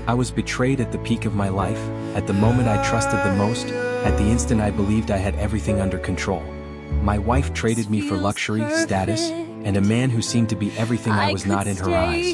I was betrayed at the peak of my life, at the moment I trusted the most, at the instant I believed I had everything under control. My wife traded me for luxury, status, and a man who seemed to be everything I was not in her eyes.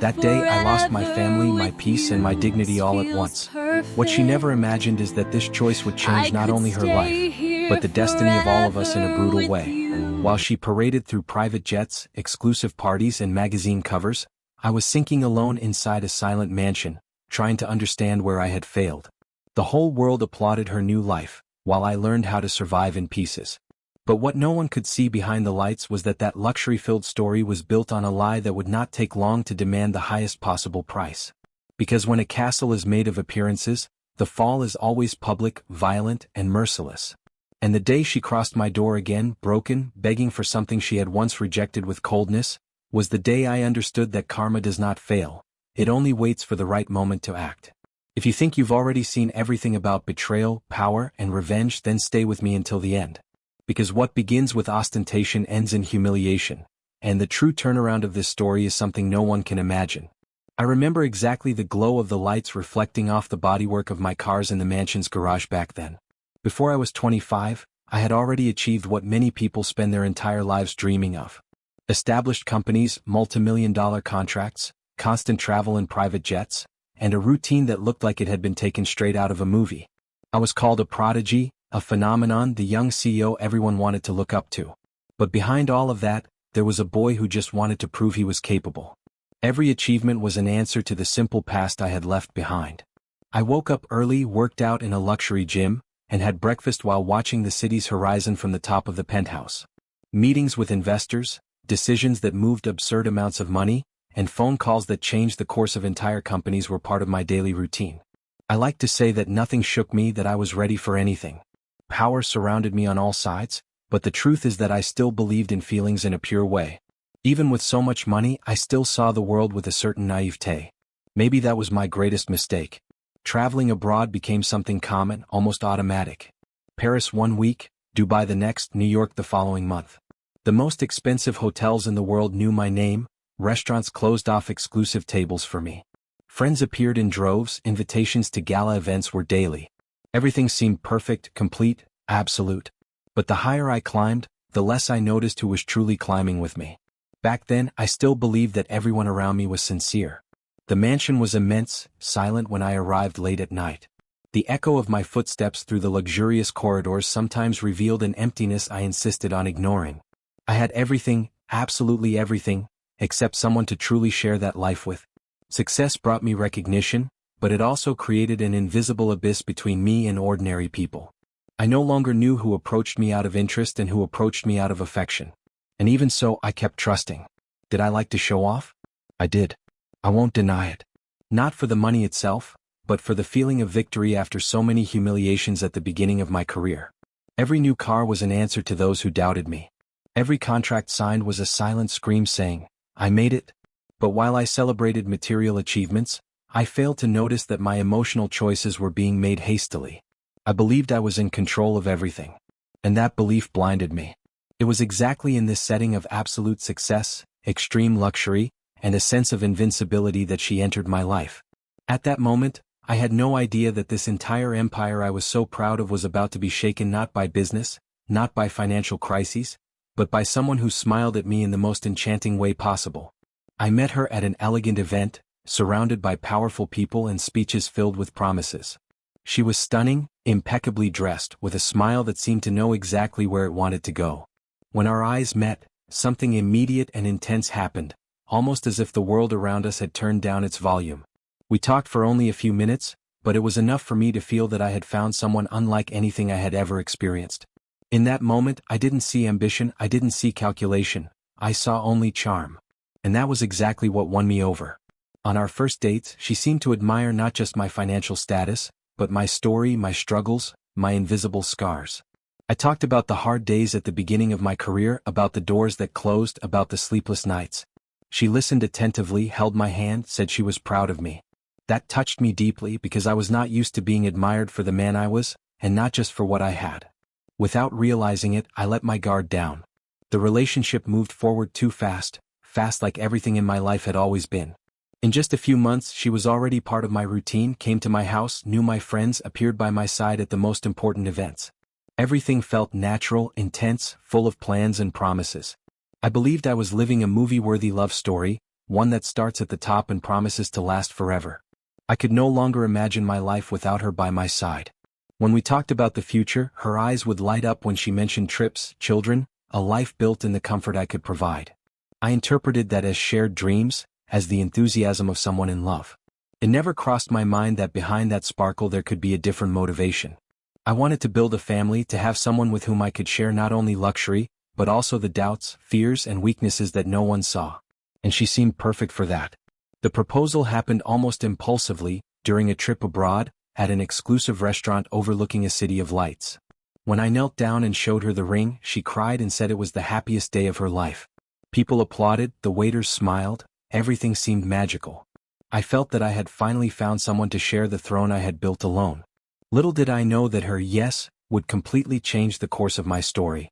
That day I lost my family, my peace, and my dignity all at once. What she never imagined is that this choice would change not only her life, but the destiny of all of us in a brutal way. While she paraded through private jets, exclusive parties, and magazine covers, I was sinking alone inside a silent mansion, trying to understand where I had failed. The whole world applauded her new life, while I learned how to survive in pieces. But what no one could see behind the lights was that luxury-filled story was built on a lie that would not take long to demand the highest possible price. Because when a castle is made of appearances, the fall is always public, violent, and merciless. And the day she crossed my door again, broken, begging for something she had once rejected with coldness, was the day I understood that karma does not fail. It only waits for the right moment to act. If you think you've already seen everything about betrayal, power, and revenge, then stay with me until the end. Because what begins with ostentation ends in humiliation, and the true turnaround of this story is something no one can imagine. I remember exactly the glow of the lights reflecting off the bodywork of my cars in the mansion's garage back then. Before I was 25, I had already achieved what many people spend their entire lives dreaming of. Established companies, multi-million-dollar contracts, constant travel in private jets, and a routine that looked like it had been taken straight out of a movie. I was called a prodigy, a phenomenon, the young CEO everyone wanted to look up to. But behind all of that, there was a boy who just wanted to prove he was capable. Every achievement was an answer to the simple past I had left behind. I woke up early, worked out in a luxury gym, and had breakfast while watching the city's horizon from the top of the penthouse. Meetings with investors, decisions that moved absurd amounts of money, and phone calls that changed the course of entire companies were part of my daily routine. I like to say that nothing shook me, that I was ready for anything. Power surrounded me on all sides, but the truth is that I still believed in feelings in a pure way. Even with so much money, I still saw the world with a certain naivete. Maybe that was my greatest mistake. Traveling abroad became something common, almost automatic. Paris one week, Dubai the next, New York the following month. The most expensive hotels in the world knew my name, restaurants closed off exclusive tables for me. Friends appeared in droves, invitations to gala events were daily. Everything seemed perfect, complete, absolute. But the higher I climbed, the less I noticed who was truly climbing with me. Back then, I still believed that everyone around me was sincere. The mansion was immense, silent when I arrived late at night. The echo of my footsteps through the luxurious corridors sometimes revealed an emptiness I insisted on ignoring. I had everything, absolutely everything, except someone to truly share that life with. Success brought me recognition, but it also created an invisible abyss between me and ordinary people. I no longer knew who approached me out of interest and who approached me out of affection. And even so, I kept trusting. Did I like to show off? I did. I won't deny it. Not for the money itself, but for the feeling of victory after so many humiliations at the beginning of my career. Every new car was an answer to those who doubted me. Every contract signed was a silent scream saying, I made it. But while I celebrated material achievements, I failed to notice that my emotional choices were being made hastily. I believed I was in control of everything. And that belief blinded me. It was exactly in this setting of absolute success, extreme luxury, and a sense of invincibility that she entered my life. At that moment, I had no idea that this entire empire I was so proud of was about to be shaken not by business, not by financial crises, but by someone who smiled at me in the most enchanting way possible. I met her at an elegant event, surrounded by powerful people and speeches filled with promises. She was stunning, impeccably dressed, with a smile that seemed to know exactly where it wanted to go. When our eyes met, something immediate and intense happened, almost as if the world around us had turned down its volume. We talked for only a few minutes, but it was enough for me to feel that I had found someone unlike anything I had ever experienced. In that moment, I didn't see ambition, I didn't see calculation, I saw only charm. And that was exactly what won me over. On our first dates, she seemed to admire not just my financial status, but my story, my struggles, my invisible scars. I talked about the hard days at the beginning of my career, about the doors that closed, about the sleepless nights. She listened attentively, held my hand, said she was proud of me. That touched me deeply because I was not used to being admired for the man I was, and not just for what I had. Without realizing it, I let my guard down. The relationship moved forward too fast, fast like everything in my life had always been. In just a few months she was already part of my routine, came to my house, knew my friends, appeared by my side at the most important events. Everything felt natural, intense, full of plans and promises. I believed I was living a movie-worthy love story, one that starts at the top and promises to last forever. I could no longer imagine my life without her by my side. When we talked about the future, her eyes would light up when she mentioned trips, children, a life built in the comfort I could provide. I interpreted that as shared dreams, as the enthusiasm of someone in love. It never crossed my mind that behind that sparkle there could be a different motivation. I wanted to build a family, to have someone with whom I could share not only luxury, but also the doubts, fears, and weaknesses that no one saw. And she seemed perfect for that. The proposal happened almost impulsively, during a trip abroad, at an exclusive restaurant overlooking a city of lights. When I knelt down and showed her the ring, she cried and said it was the happiest day of her life. People applauded, the waiters smiled, everything seemed magical. I felt that I had finally found someone to share the throne I had built alone. Little did I know that her yes would completely change the course of my story.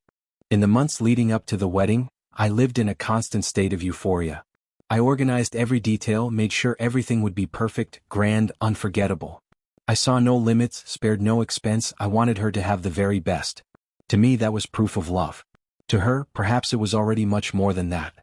In the months leading up to the wedding, I lived in a constant state of euphoria. I organized every detail, made sure everything would be perfect, grand, unforgettable. I saw no limits, spared no expense. I wanted her to have the very best. To me that was proof of love. To her, perhaps it was already much more than that.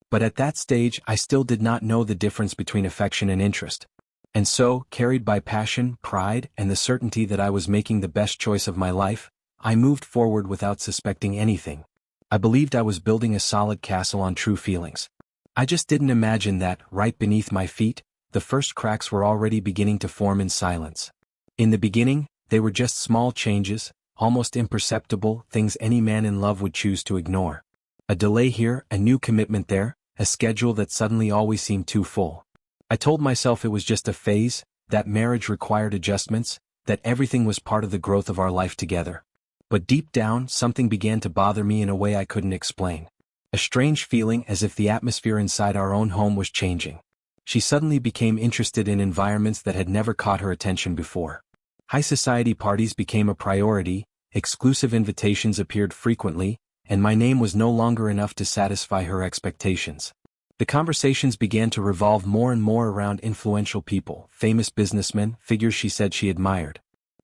But at that stage I still did not know the difference between affection and interest. And so, carried by passion, pride, and the certainty that I was making the best choice of my life, I moved forward without suspecting anything. I believed I was building a solid castle on true feelings. I just didn't imagine that, right beneath my feet, the first cracks were already beginning to form in silence. In the beginning, they were just small changes, almost imperceptible, things any man in love would choose to ignore. A delay here, a new commitment there, a schedule that suddenly always seemed too full. I told myself it was just a phase, that marriage required adjustments, that everything was part of the growth of our life together. But deep down, something began to bother me in a way I couldn't explain. A strange feeling as if the atmosphere inside our own home was changing. She suddenly became interested in environments that had never caught her attention before. High society parties became a priority, exclusive invitations appeared frequently, and my name was no longer enough to satisfy her expectations. The conversations began to revolve more and more around influential people, famous businessmen, figures she said she admired.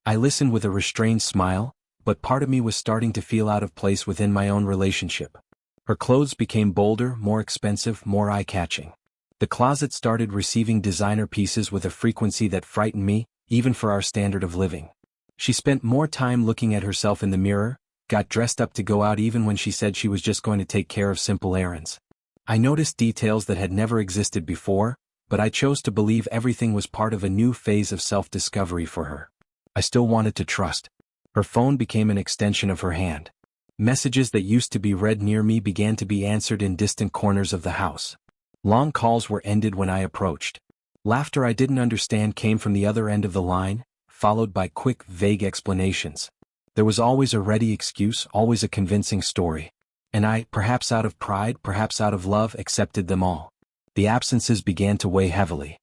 I listened with a restrained smile, but part of me was starting to feel out of place within my own relationship. Her clothes became bolder, more expensive, more eye-catching. The closet started receiving designer pieces with a frequency that frightened me, even for our standard of living. She spent more time looking at herself in the mirror, got dressed up to go out even when she said she was just going to take care of simple errands. I noticed details that had never existed before, but I chose to believe everything was part of a new phase of self-discovery for her. I still wanted to trust. Her phone became an extension of her hand. Messages that used to be read near me began to be answered in distant corners of the house. Long calls were ended when I approached. Laughter I didn't understand came from the other end of the line, followed by quick, vague explanations. There was always a ready excuse, always a convincing story. And I, perhaps out of pride, perhaps out of love, accepted them all. The absences began to weigh heavily.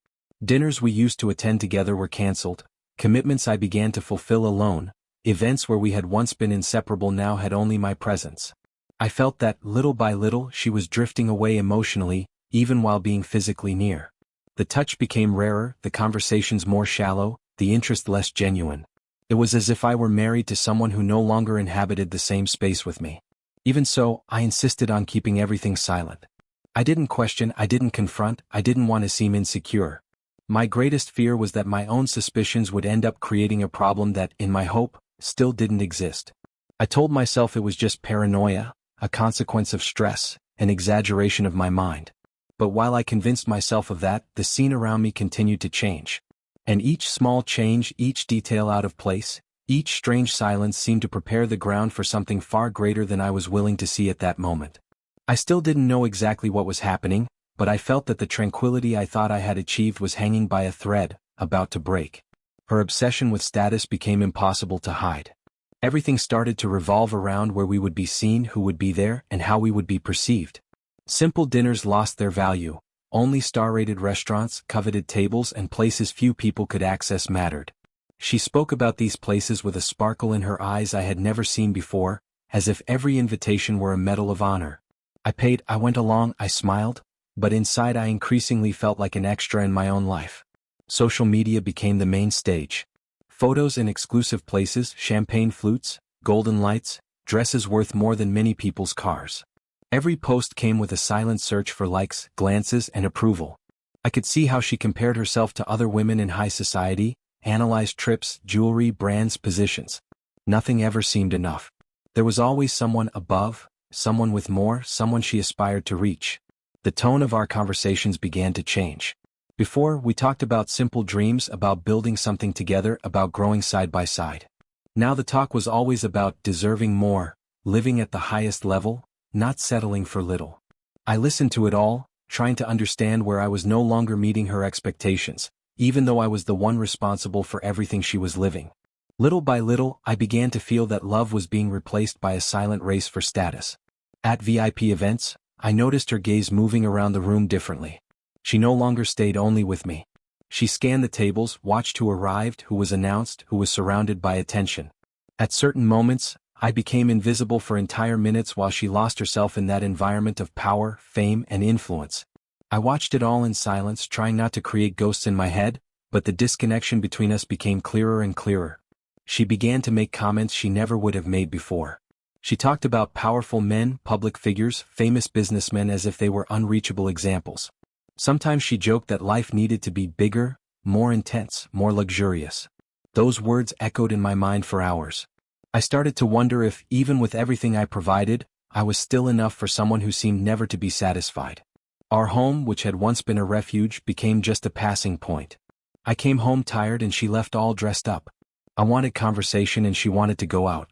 Dinners we used to attend together were cancelled. Commitments I began to fulfill alone. Events where we had once been inseparable now had only my presence. I felt that, little by little, she was drifting away emotionally, even while being physically near. The touch became rarer, the conversations more shallow, the interest less genuine. It was as if I were married to someone who no longer inhabited the same space with me. Even so, I insisted on keeping everything silent. I didn't question, I didn't confront, I didn't want to seem insecure. My greatest fear was that my own suspicions would end up creating a problem that, in my hope, still didn't exist. I told myself it was just paranoia, a consequence of stress, an exaggeration of my mind. But while I convinced myself of that, the scene around me continued to change. And each small change, each detail out of place, each strange silence seemed to prepare the ground for something far greater than I was willing to see at that moment. I still didn't know exactly what was happening, but I felt that the tranquility I thought I had achieved was hanging by a thread, about to break. Her obsession with status became impossible to hide. Everything started to revolve around where we would be seen, who would be there, and how we would be perceived. Simple dinners lost their value. Only star-rated restaurants, coveted tables, and places few people could access mattered. She spoke about these places with a sparkle in her eyes I had never seen before, as if every invitation were a medal of honor. I paid, I went along, I smiled. But inside I increasingly felt like an extra in my own life. Social media became the main stage. Photos in exclusive places, champagne flutes, golden lights, dresses worth more than many people's cars. Every post came with a silent search for likes, glances, and approval. I could see how she compared herself to other women in high society, analyzed trips, jewelry, brands, positions. Nothing ever seemed enough. There was always someone above, someone with more, someone she aspired to reach. The tone of our conversations began to change. Before, we talked about simple dreams, about building something together, about growing side by side. Now the talk was always about deserving more, living at the highest level, not settling for little. I listened to it all, trying to understand where I was no longer meeting her expectations, even though I was the one responsible for everything she was living. Little by little, I began to feel that love was being replaced by a silent race for status. At VIP events, I noticed her gaze moving around the room differently. She no longer stayed only with me. She scanned the tables, watched who arrived, who was announced, who was surrounded by attention. At certain moments, I became invisible for entire minutes while she lost herself in that environment of power, fame, and influence. I watched it all in silence, trying not to create ghosts in my head, but the disconnection between us became clearer and clearer. She began to make comments she never would have made before. She talked about powerful men, public figures, famous businessmen as if they were unreachable examples. Sometimes she joked that life needed to be bigger, more intense, more luxurious. Those words echoed in my mind for hours. I started to wonder if, even with everything I provided, I was still enough for someone who seemed never to be satisfied. Our home, which had once been a refuge, became just a passing point. I came home tired and she left all dressed up. I wanted conversation and she wanted to go out.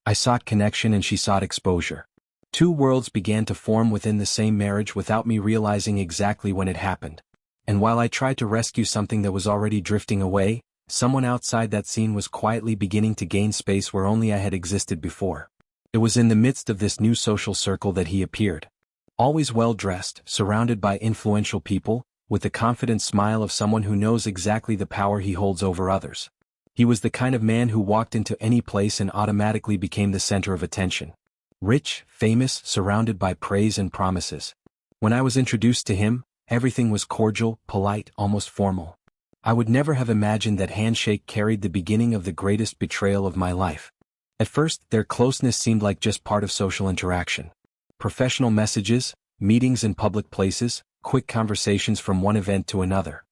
I sought connection and she sought exposure. Two worlds began to form within the same marriage without me realizing exactly when it happened. And while I tried to rescue something that was already drifting away, someone outside that scene was quietly beginning to gain space where only I had existed before. It was in the midst of this new social circle that he appeared. Always well-dressed, surrounded by influential people, with the confident smile of someone who knows exactly the power he holds over others. He was the kind of man who walked into any place and automatically became the center of attention. Rich, famous, surrounded by praise and promises. When I was introduced to him, everything was cordial, polite, almost formal. I would never have imagined that handshake carried the beginning of the greatest betrayal of my life. At first, their closeness seemed like just part of social interaction. Professional messages, meetings in public places, quick conversations from one event to another.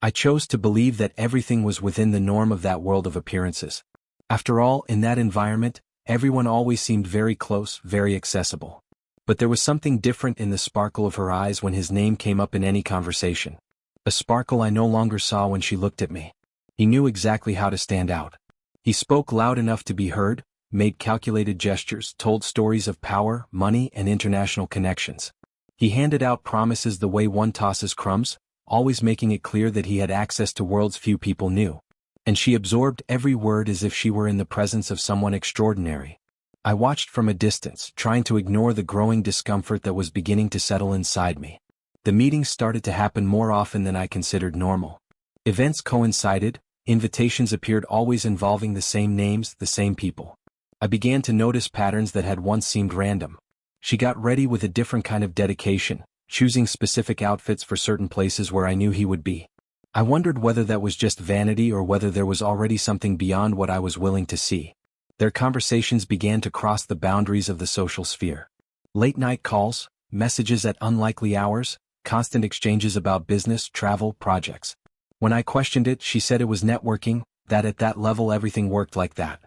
I chose to believe that everything was within the norm of that world of appearances. After all, in that environment, everyone always seemed very close, very accessible. But there was something different in the sparkle of her eyes when his name came up in any conversation. A sparkle I no longer saw when she looked at me. He knew exactly how to stand out. He spoke loud enough to be heard, made calculated gestures, told stories of power, money, and international connections. He handed out promises the way one tosses crumbs, always making it clear that he had access to worlds few people knew. And she absorbed every word as if she were in the presence of someone extraordinary. I watched from a distance, trying to ignore the growing discomfort that was beginning to settle inside me. The meetings started to happen more often than I considered normal. Events coincided, invitations appeared always involving the same names, the same people. I began to notice patterns that had once seemed random. She got ready with a different kind of dedication, choosing specific outfits for certain places where I knew he would be. I wondered whether that was just vanity or whether there was already something beyond what I was willing to see. Their conversations began to cross the boundaries of the social sphere. Late-night calls, messages at unlikely hours, constant exchanges about business, travel, projects. When I questioned it, she said it was networking, that at that level everything worked like that.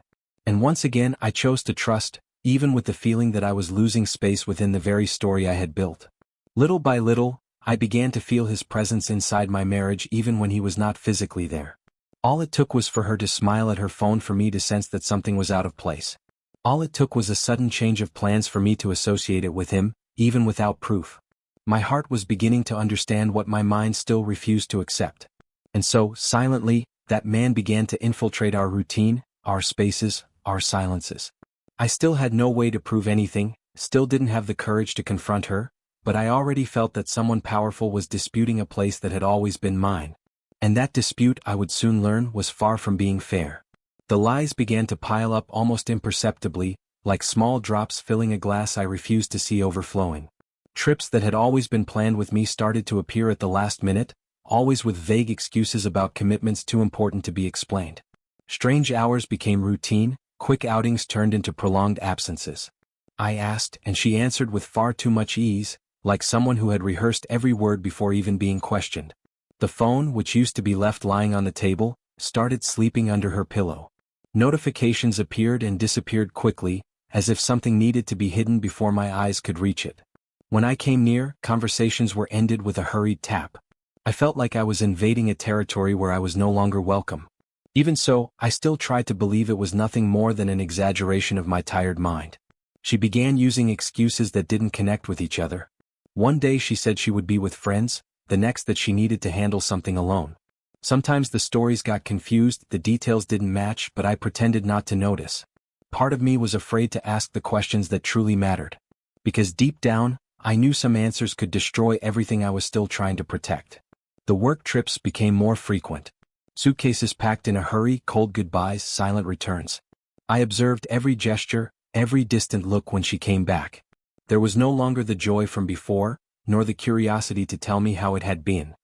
And once again I chose to trust, even with the feeling that I was losing space within the very story I had built. Little by little, I began to feel his presence inside my marriage even when he was not physically there. All it took was for her to smile at her phone for me to sense that something was out of place. All it took was a sudden change of plans for me to associate it with him, even without proof. My heart was beginning to understand what my mind still refused to accept. And so, silently, that man began to infiltrate our routine, our spaces, our silences. I still had no way to prove anything, still didn't have the courage to confront her, but I already felt that someone powerful was disputing a place that had always been mine. And that dispute, I would soon learn, was far from being fair. The lies began to pile up almost imperceptibly, like small drops filling a glass I refused to see overflowing. Trips that had always been planned with me started to appear at the last minute, always with vague excuses about commitments too important to be explained. Strange hours became routine, quick outings turned into prolonged absences. I asked, and she answered with far too much ease, like someone who had rehearsed every word before even being questioned. The phone, which used to be left lying on the table, started sleeping under her pillow. Notifications appeared and disappeared quickly, as if something needed to be hidden before my eyes could reach it. When I came near, conversations were ended with a hurried tap. I felt like I was invading a territory where I was no longer welcome. Even so, I still tried to believe it was nothing more than an exaggeration of my tired mind. She began using excuses that didn't connect with each other. One day she said she would be with friends, the next that she needed to handle something alone. Sometimes the stories got confused, the details didn't match, but I pretended not to notice. Part of me was afraid to ask the questions that truly mattered. Because deep down, I knew some answers could destroy everything I was still trying to protect. The work trips became more frequent. Suitcases packed in a hurry, cold goodbyes, silent returns. I observed every gesture, every distant look when she came back. There was no longer the joy from before, nor the curiosity to tell me how it had been.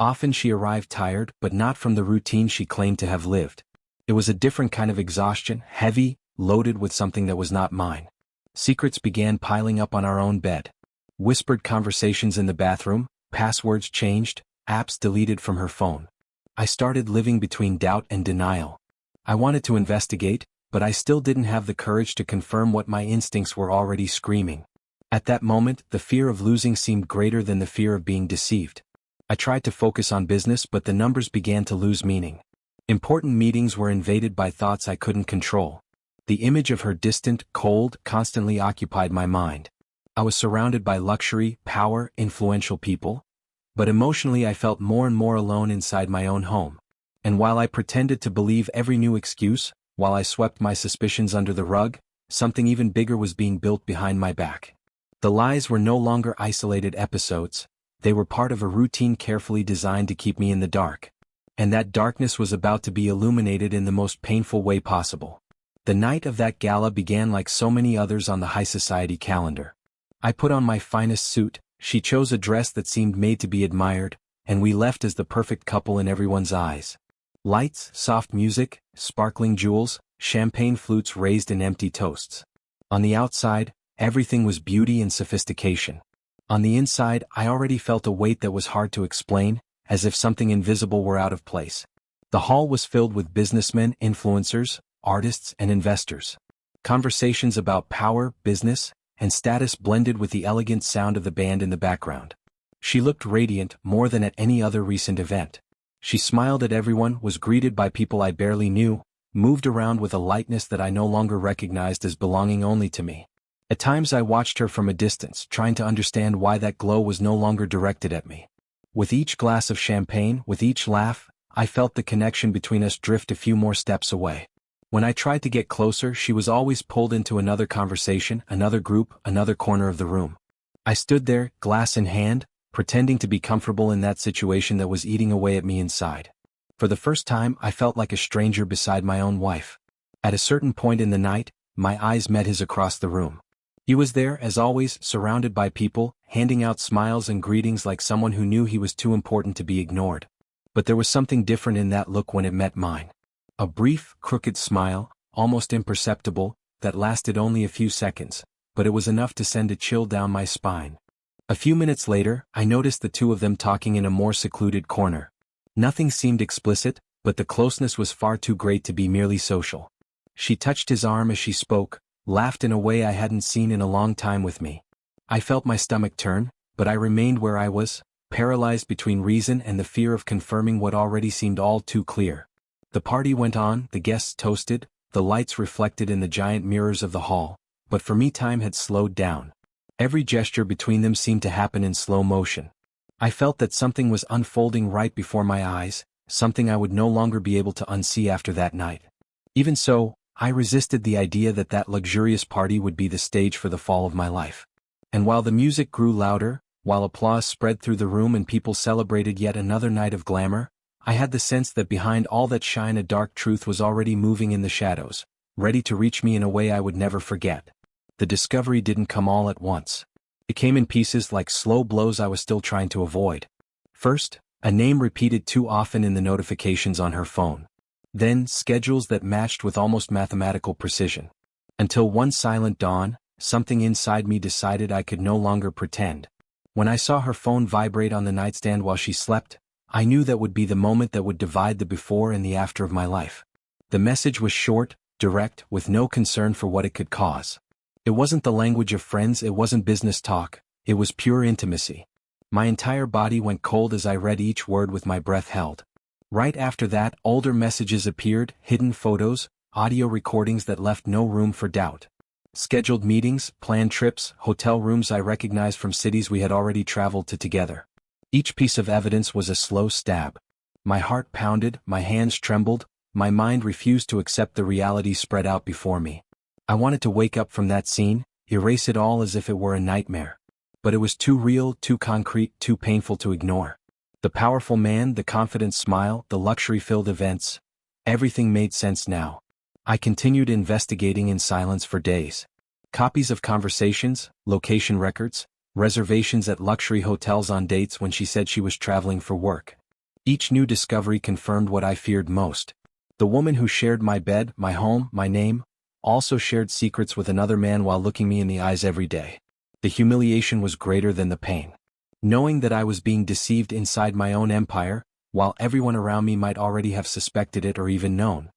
Often she arrived tired, but not from the routine she claimed to have lived. It was a different kind of exhaustion, heavy, loaded with something that was not mine. Secrets began piling up on our own bed. Whispered conversations in the bathroom, passwords changed, apps deleted from her phone. I started living between doubt and denial. I wanted to investigate, but I still didn't have the courage to confirm what my instincts were already screaming. At that moment, the fear of losing seemed greater than the fear of being deceived. I tried to focus on business, but the numbers began to lose meaning. Important meetings were invaded by thoughts I couldn't control. The image of her distant, cold, constantly occupied my mind. I was surrounded by luxury, power, influential people, but emotionally I felt more and more alone inside my own home. And while I pretended to believe every new excuse, while I swept my suspicions under the rug, something even bigger was being built behind my back. The lies were no longer isolated episodes, they were part of a routine carefully designed to keep me in the dark. And that darkness was about to be illuminated in the most painful way possible. The night of that gala began like so many others on the high society calendar. I put on my finest suit, she chose a dress that seemed made to be admired, and we left as the perfect couple in everyone's eyes. Lights, soft music, sparkling jewels, champagne flutes raised in empty toasts. On the outside, everything was beauty and sophistication. On the inside, I already felt a weight that was hard to explain, as if something invisible were out of place. The hall was filled with businessmen, influencers, artists, and investors. Conversations about power, business, and status blended with the elegant sound of the band in the background. She looked radiant more than at any other recent event. She smiled at everyone, was greeted by people I barely knew, moved around with a lightness that I no longer recognized as belonging only to me. At times I watched her from a distance, trying to understand why that glow was no longer directed at me. With each glass of champagne, with each laugh, I felt the connection between us drift a few more steps away. When I tried to get closer, she was always pulled into another conversation, another group, another corner of the room. I stood there, glass in hand, pretending to be comfortable in that situation that was eating away at me inside. For the first time, I felt like a stranger beside my own wife. At a certain point in the night, my eyes met his across the room. He was there, as always, surrounded by people, handing out smiles and greetings like someone who knew he was too important to be ignored. But there was something different in that look when it met mine. A brief, crooked smile, almost imperceptible, that lasted only a few seconds, but it was enough to send a chill down my spine. A few minutes later, I noticed the two of them talking in a more secluded corner. Nothing seemed explicit, but the closeness was far too great to be merely social. She touched his arm as she spoke, laughed in a way I hadn't seen in a long time with me. I felt my stomach turn, but I remained where I was, paralyzed between reason and the fear of confirming what already seemed all too clear. The party went on, the guests toasted, the lights reflected in the giant mirrors of the hall, but for me time had slowed down. Every gesture between them seemed to happen in slow motion. I felt that something was unfolding right before my eyes, something I would no longer be able to unsee after that night. Even so, I resisted the idea that that luxurious party would be the stage for the fall of my life. And while the music grew louder, while applause spread through the room and people celebrated yet another night of glamour, I had the sense that behind all that shine a dark truth was already moving in the shadows, ready to reach me in a way I would never forget. The discovery didn't come all at once. It came in pieces like slow blows I was still trying to avoid. First, a name repeated too often in the notifications on her phone. Then, schedules that matched with almost mathematical precision. Until one silent dawn, something inside me decided I could no longer pretend. When I saw her phone vibrate on the nightstand while she slept, I knew that would be the moment that would divide the before and the after of my life. The message was short, direct, with no concern for what it could cause. It wasn't the language of friends, it wasn't business talk, it was pure intimacy. My entire body went cold as I read each word with my breath held. Right after that, older messages appeared, hidden photos, audio recordings that left no room for doubt. Scheduled meetings, planned trips, hotel rooms I recognized from cities we had already traveled to together. Each piece of evidence was a slow stab. My heart pounded, my hands trembled, my mind refused to accept the reality spread out before me. I wanted to wake up from that scene, erase it all as if it were a nightmare. But it was too real, too concrete, too painful to ignore. The powerful man, the confident smile, the luxury-filled events. Everything made sense now. I continued investigating in silence for days. Copies of conversations, location records, reservations at luxury hotels on dates when she said she was traveling for work. Each new discovery confirmed what I feared most. The woman who shared my bed, my home, my name, also shared secrets with another man while looking me in the eyes every day. The humiliation was greater than the pain. Knowing that I was being deceived inside my own empire, while everyone around me might already have suspected it or even known.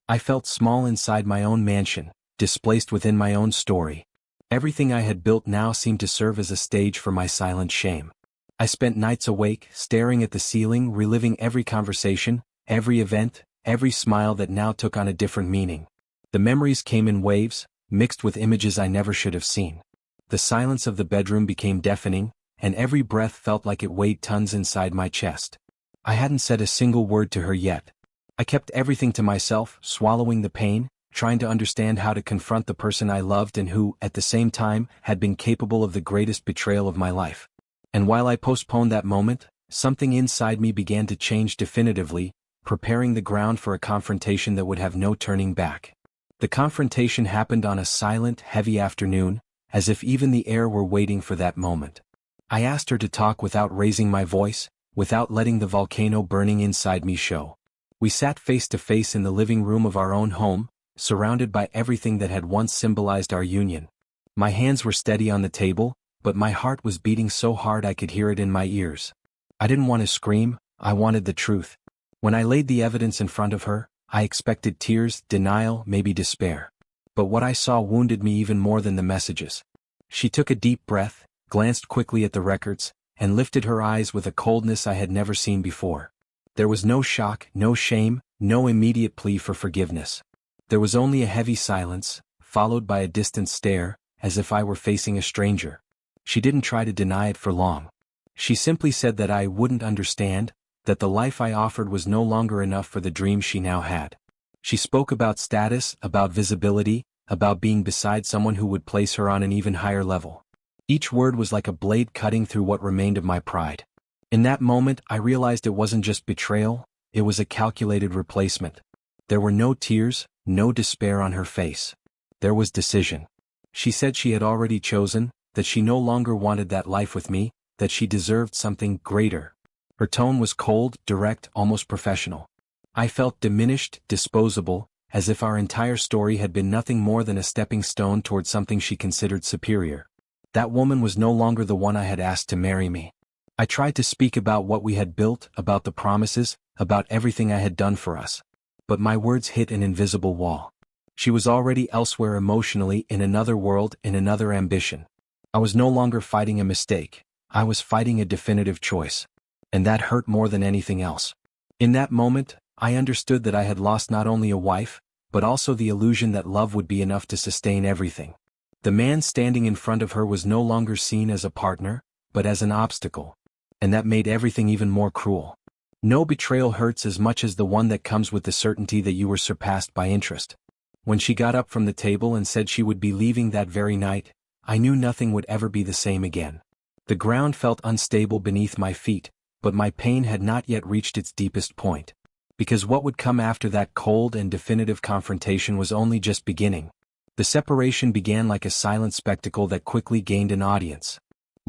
I felt small inside my own mansion, displaced within my own story. Everything I had built now seemed to serve as a stage for my silent shame. I spent nights awake, staring at the ceiling, reliving every conversation, every event, every smile that now took on a different meaning. The memories came in waves, mixed with images I never should have seen. The silence of the bedroom became deafening, and every breath felt like it weighed tons inside my chest. I hadn't said a single word to her yet. I kept everything to myself, swallowing the pain, trying to understand how to confront the person I loved and who, at the same time, had been capable of the greatest betrayal of my life. And while I postponed that moment, something inside me began to change definitively, preparing the ground for a confrontation that would have no turning back. The confrontation happened on a silent, heavy afternoon, as if even the air were waiting for that moment. I asked her to talk without raising my voice, without letting the volcano burning inside me show. We sat face to face in the living room of our own home, surrounded by everything that had once symbolized our union. My hands were steady on the table, but my heart was beating so hard I could hear it in my ears. I didn't want to scream, I wanted the truth. When I laid the evidence in front of her, I expected tears, denial, maybe despair. But what I saw wounded me even more than the messages. She took a deep breath, glanced quickly at the records, and lifted her eyes with a coldness I had never seen before. There was no shock, no shame, no immediate plea for forgiveness. There was only a heavy silence, followed by a distant stare, as if I were facing a stranger. She didn't try to deny it for long. She simply said that I wouldn't understand, that the life I offered was no longer enough for the dream she now had. She spoke about status, about visibility, about being beside someone who would place her on an even higher level. Each word was like a blade cutting through what remained of my pride. In that moment, I realized it wasn't just betrayal, it was a calculated replacement. There were no tears, no despair on her face. There was decision. She said she had already chosen, that she no longer wanted that life with me, that she deserved something greater. Her tone was cold, direct, almost professional. I felt diminished, disposable, as if our entire story had been nothing more than a stepping stone toward something she considered superior. That woman was no longer the one I had asked to marry me. I tried to speak about what we had built, about the promises, about everything I had done for us. But my words hit an invisible wall. She was already elsewhere emotionally, in another world, in another ambition. I was no longer fighting a mistake. I was fighting a definitive choice. And that hurt more than anything else. In that moment, I understood that I had lost not only a wife, but also the illusion that love would be enough to sustain everything. The man standing in front of her was no longer seen as a partner, but as an obstacle. And that made everything even more cruel. No betrayal hurts as much as the one that comes with the certainty that you were surpassed by interest. When she got up from the table and said she would be leaving that very night, I knew nothing would ever be the same again. The ground felt unstable beneath my feet, but my pain had not yet reached its deepest point. Because what would come after that cold and definitive confrontation was only just beginning. The separation began like a silent spectacle that quickly gained an audience.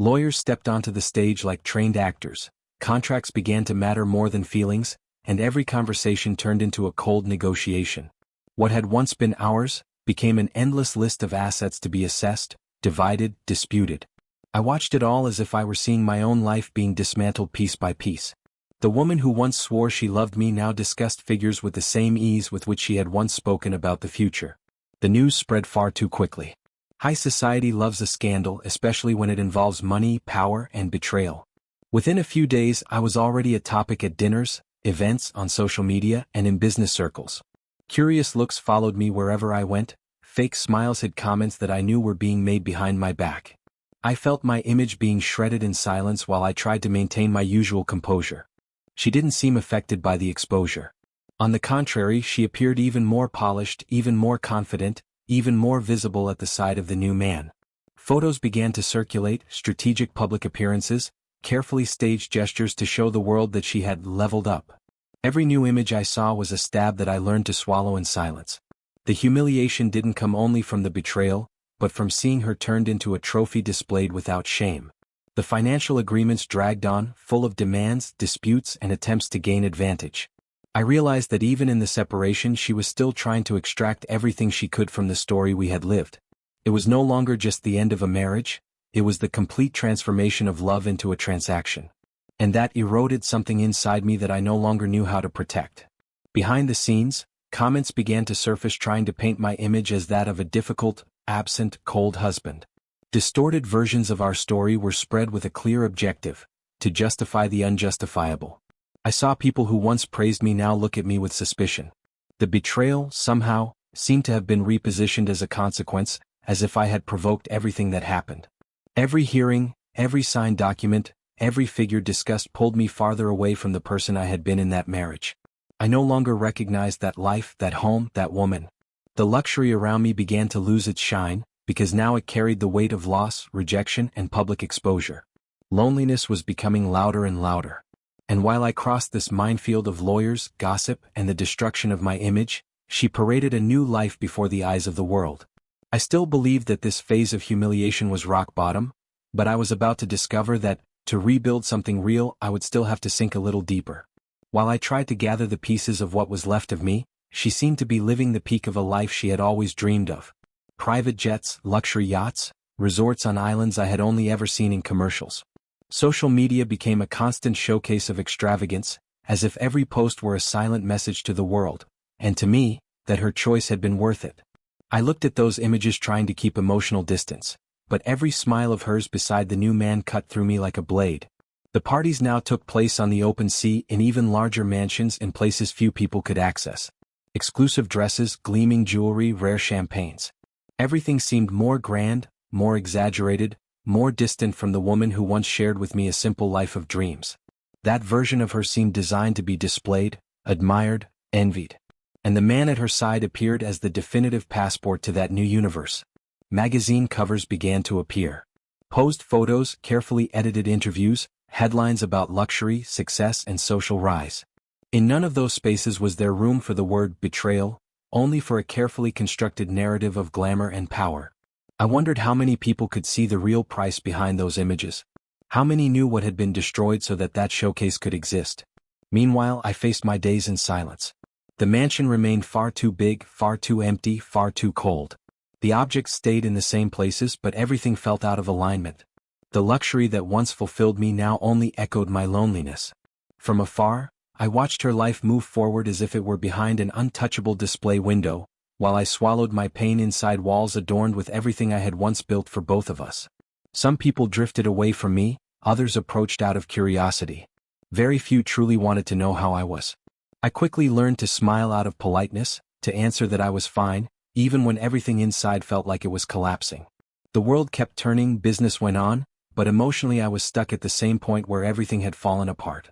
Lawyers stepped onto the stage like trained actors, contracts began to matter more than feelings, and every conversation turned into a cold negotiation. What had once been ours became an endless list of assets to be assessed, divided, disputed. I watched it all as if I were seeing my own life being dismantled piece by piece. The woman who once swore she loved me now discussed figures with the same ease with which she had once spoken about the future. The news spread far too quickly. High society loves a scandal, especially when it involves money, power, and betrayal. Within a few days, I was already a topic at dinners, events, on social media, and in business circles. Curious looks followed me wherever I went, fake smiles hid comments that I knew were being made behind my back. I felt my image being shredded in silence while I tried to maintain my usual composure. She didn't seem affected by the exposure. On the contrary, she appeared even more polished, even more confident, even more visible at the side of the new man. Photos began to circulate, strategic public appearances, carefully staged gestures to show the world that she had leveled up. Every new image I saw was a stab that I learned to swallow in silence. The humiliation didn't come only from the betrayal, but from seeing her turned into a trophy displayed without shame. The financial agreements dragged on, full of demands, disputes, and attempts to gain advantage. I realized that even in the separation she was still trying to extract everything she could from the story we had lived. It was no longer just the end of a marriage, it was the complete transformation of love into a transaction. And that eroded something inside me that I no longer knew how to protect. Behind the scenes, comments began to surface trying to paint my image as that of a difficult, absent, cold husband. Distorted versions of our story were spread with a clear objective: to justify the unjustifiable. I saw people who once praised me now look at me with suspicion. The betrayal, somehow, seemed to have been repositioned as a consequence, as if I had provoked everything that happened. Every hearing, every signed document, every figure discussed pulled me farther away from the person I had been in that marriage. I no longer recognized that life, that home, that woman. The luxury around me began to lose its shine, because now it carried the weight of loss, rejection, and public exposure. Loneliness was becoming louder and louder. And while I crossed this minefield of lawyers, gossip, and the destruction of my image, she paraded a new life before the eyes of the world. I still believed that this phase of humiliation was rock bottom, but I was about to discover that, to rebuild something real, I would still have to sink a little deeper. While I tried to gather the pieces of what was left of me, she seemed to be living the peak of a life she had always dreamed of. Private jets, luxury yachts, resorts on islands I had only ever seen in commercials. Social media became a constant showcase of extravagance, as if every post were a silent message to the world, and to me, that her choice had been worth it. I looked at those images trying to keep emotional distance, but every smile of hers beside the new man cut through me like a blade. The parties now took place on the open sea in even larger mansions in places few people could access. Exclusive dresses, gleaming jewelry, rare champagnes. Everything seemed more grand, more exaggerated, more distant from the woman who once shared with me a simple life of dreams. That version of her seemed designed to be displayed, admired, envied. And the man at her side appeared as the definitive passport to that new universe. Magazine covers began to appear. Posed photos, carefully edited interviews, headlines about luxury, success, and social rise. In none of those spaces was there room for the word betrayal, only for a carefully constructed narrative of glamour and power. I wondered how many people could see the real price behind those images. How many knew what had been destroyed so that that showcase could exist. Meanwhile, I faced my days in silence. The mansion remained far too big, far too empty, far too cold. The objects stayed in the same places, but everything felt out of alignment. The luxury that once fulfilled me now only echoed my loneliness. From afar, I watched her life move forward as if it were behind an untouchable display window, while I swallowed my pain inside walls adorned with everything I had once built for both of us. Some people drifted away from me, others approached out of curiosity. Very few truly wanted to know how I was. I quickly learned to smile out of politeness, to answer that I was fine, even when everything inside felt like it was collapsing. The world kept turning, business went on, but emotionally I was stuck at the same point where everything had fallen apart.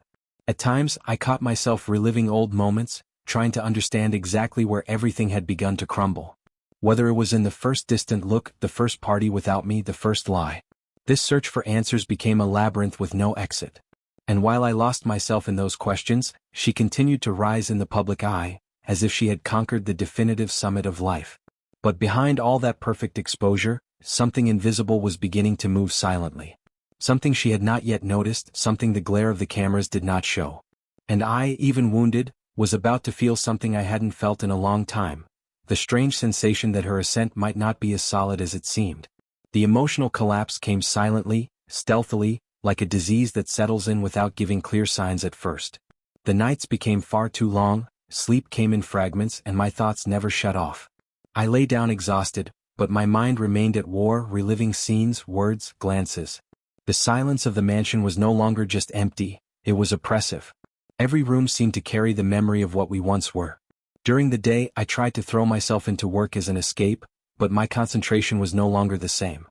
At times, I caught myself reliving old moments, trying to understand exactly where everything had begun to crumble. Whether it was in the first distant look, the first party without me, the first lie. This search for answers became a labyrinth with no exit. And while I lost myself in those questions, she continued to rise in the public eye, as if she had conquered the definitive summit of life. But behind all that perfect exposure, something invisible was beginning to move silently. Something she had not yet noticed, something the glare of the cameras did not show. And I, even wounded, was about to feel something I hadn't felt in a long time. The strange sensation that her ascent might not be as solid as it seemed. The emotional collapse came silently, stealthily, like a disease that settles in without giving clear signs at first. The nights became far too long, sleep came in fragments, and my thoughts never shut off. I lay down exhausted, but my mind remained at war, reliving scenes, words, glances. The silence of the mansion was no longer just empty, it was oppressive. Every room seemed to carry the memory of what we once were. During the day, I tried to throw myself into work as an escape, but my concentration was no longer the same.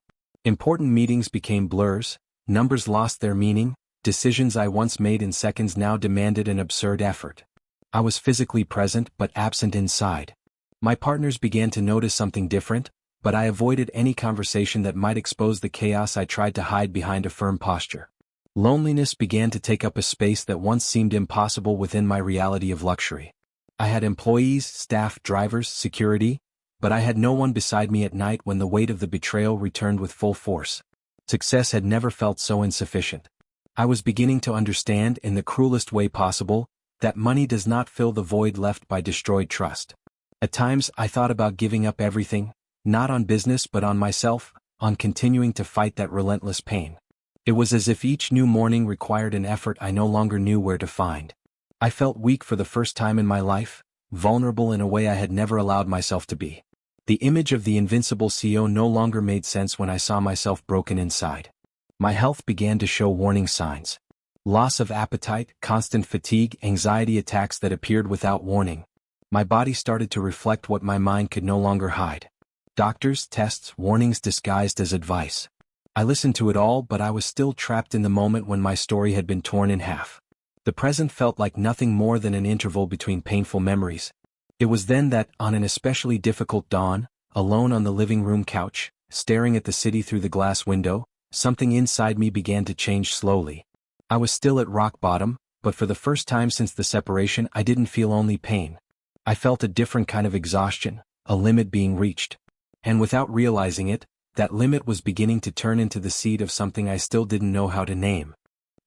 Important meetings became blurs, numbers lost their meaning, decisions I once made in seconds now demanded an absurd effort. I was physically present but absent inside. My partners began to notice something different, but I avoided any conversation that might expose the chaos I tried to hide behind a firm posture. Loneliness began to take up a space that once seemed impossible within my reality of luxury. I had employees, staff, drivers, security, but I had no one beside me at night when the weight of the betrayal returned with full force. Success had never felt so insufficient. I was beginning to understand, in the cruelest way possible, that money does not fill the void left by destroyed trust. At times I thought about giving up everything, not on business but on myself, on continuing to fight that relentless pain. It was as if each new morning required an effort I no longer knew where to find. I felt weak for the first time in my life, vulnerable in a way I had never allowed myself to be. The image of the invincible CEO no longer made sense when I saw myself broken inside. My health began to show warning signs. Loss of appetite, constant fatigue, anxiety attacks that appeared without warning. My body started to reflect what my mind could no longer hide. Doctors, tests, warnings disguised as advice. I listened to it all, but I was still trapped in the moment when my story had been torn in half. The present felt like nothing more than an interval between painful memories. It was then that, on an especially difficult dawn, alone on the living room couch, staring at the city through the glass window, something inside me began to change slowly. I was still at rock bottom, but for the first time since the separation I didn't feel only pain. I felt a different kind of exhaustion, a limit being reached. And without realizing it, that limit was beginning to turn into the seed of something I still didn't know how to name.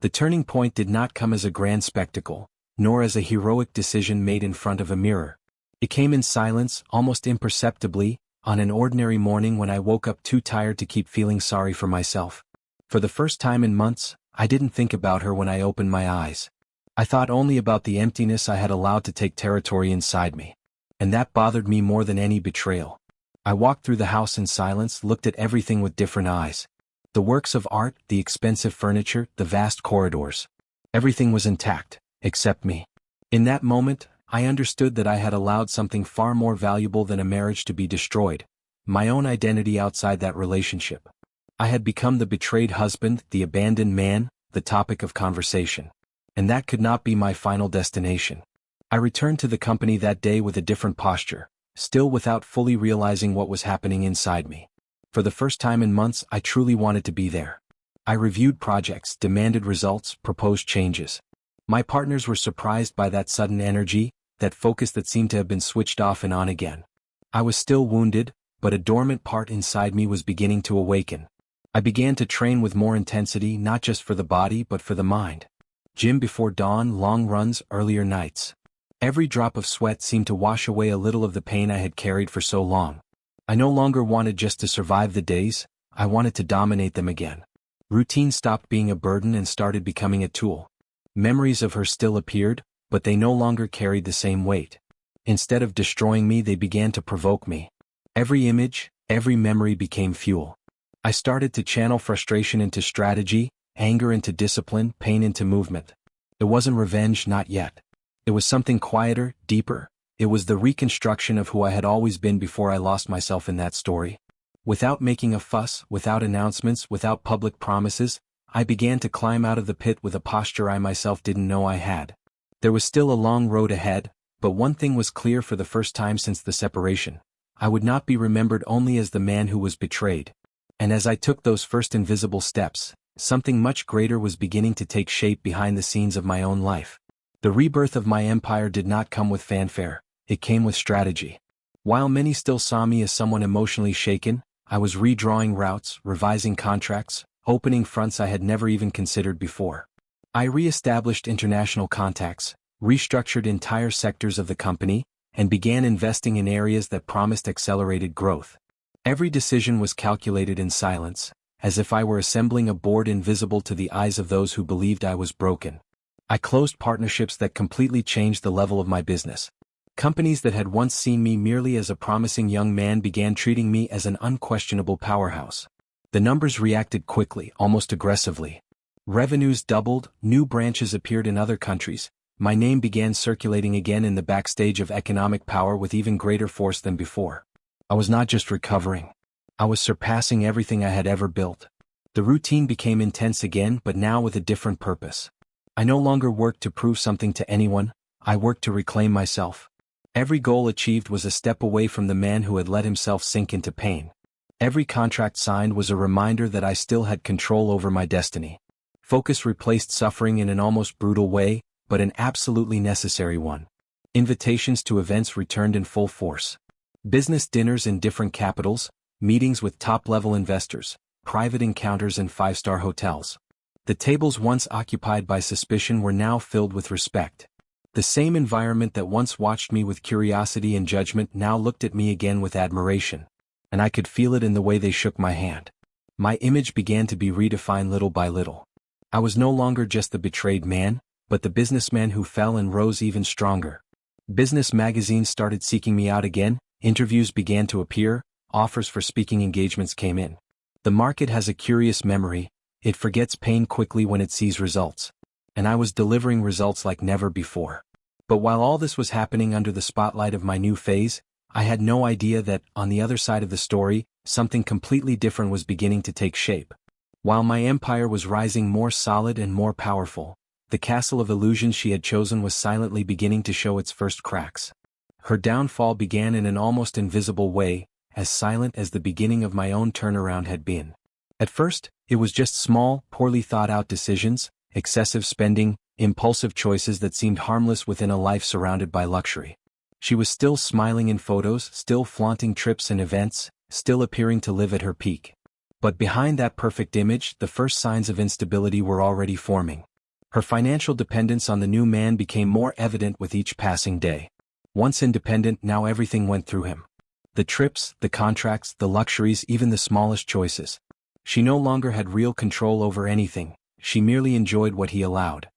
The turning point did not come as a grand spectacle, nor as a heroic decision made in front of a mirror. It came in silence, almost imperceptibly, on an ordinary morning when I woke up too tired to keep feeling sorry for myself. For the first time in months, I didn't think about her when I opened my eyes. I thought only about the emptiness I had allowed to take territory inside me. And that bothered me more than any betrayal. I walked through the house in silence, looked at everything with different eyes. The works of art, the expensive furniture, the vast corridors. Everything was intact, except me. In that moment, I understood that I had allowed something far more valuable than a marriage to be destroyed, my own identity outside that relationship. I had become the betrayed husband, the abandoned man, the topic of conversation. And that could not be my final destination. I returned to the company that day with a different posture, still without fully realizing what was happening inside me. For the first time in months, I truly wanted to be there. I reviewed projects, demanded results, proposed changes. My partners were surprised by that sudden energy, that focus that seemed to have been switched off and on again. I was still wounded, but a dormant part inside me was beginning to awaken. I began to train with more intensity, not just for the body but for the mind. Gym before dawn, long runs, earlier nights. Every drop of sweat seemed to wash away a little of the pain I had carried for so long. I no longer wanted just to survive the days, I wanted to dominate them again. Routine stopped being a burden and started becoming a tool. Memories of her still appeared, but they no longer carried the same weight. Instead of destroying me, they began to provoke me. Every image, every memory became fuel. I started to channel frustration into strategy, anger into discipline, pain into movement. It wasn't revenge, not yet. It was something quieter, deeper. It was the reconstruction of who I had always been before I lost myself in that story. Without making a fuss, without announcements, without public promises, I began to climb out of the pit with a posture I myself didn't know I had. There was still a long road ahead, but one thing was clear for the first time since the separation. I would not be remembered only as the man who was betrayed. And as I took those first invisible steps, something much greater was beginning to take shape behind the scenes of my own life. The rebirth of my empire did not come with fanfare, it came with strategy. While many still saw me as someone emotionally shaken, I was redrawing routes, revising contracts, opening fronts I had never even considered before. I re-established international contacts, restructured entire sectors of the company, and began investing in areas that promised accelerated growth. Every decision was calculated in silence, as if I were assembling a board invisible to the eyes of those who believed I was broken. I closed partnerships that completely changed the level of my business. Companies that had once seen me merely as a promising young man began treating me as an unquestionable powerhouse. The numbers reacted quickly, almost aggressively. Revenues doubled, new branches appeared in other countries, my name began circulating again in the backstage of economic power with even greater force than before. I was not just recovering. I was surpassing everything I had ever built. The routine became intense again, but now with a different purpose. I no longer worked to prove something to anyone, I worked to reclaim myself. Every goal achieved was a step away from the man who had let himself sink into pain. Every contract signed was a reminder that I still had control over my destiny. Focus replaced suffering in an almost brutal way, but an absolutely necessary one. Invitations to events returned in full force. Business dinners in different capitals, meetings with top-level investors, private encounters in five-star hotels. The tables once occupied by suspicion were now filled with respect. The same environment that once watched me with curiosity and judgment now looked at me again with admiration. And I could feel it in the way they shook my hand. My image began to be redefined little by little. I was no longer just the betrayed man, but the businessman who fell and rose even stronger. Business magazines started seeking me out again, interviews began to appear, offers for speaking engagements came in. The market has a curious memory, it forgets pain quickly when it sees results. And I was delivering results like never before. But while all this was happening under the spotlight of my new phase, I had no idea that, on the other side of the story, something completely different was beginning to take shape. While my empire was rising more solid and more powerful, the castle of illusions she had chosen was silently beginning to show its first cracks. Her downfall began in an almost invisible way, as silent as the beginning of my own turnaround had been. At first, it was just small, poorly thought-out decisions, excessive spending, impulsive choices that seemed harmless within a life surrounded by luxury. She was still smiling in photos, still flaunting trips and events, still appearing to live at her peak. But behind that perfect image, the first signs of instability were already forming. Her financial dependence on the new man became more evident with each passing day. Once independent, now everything went through him. The trips, the contracts, the luxuries, even the smallest choices. She no longer had real control over anything. She merely enjoyed what he allowed.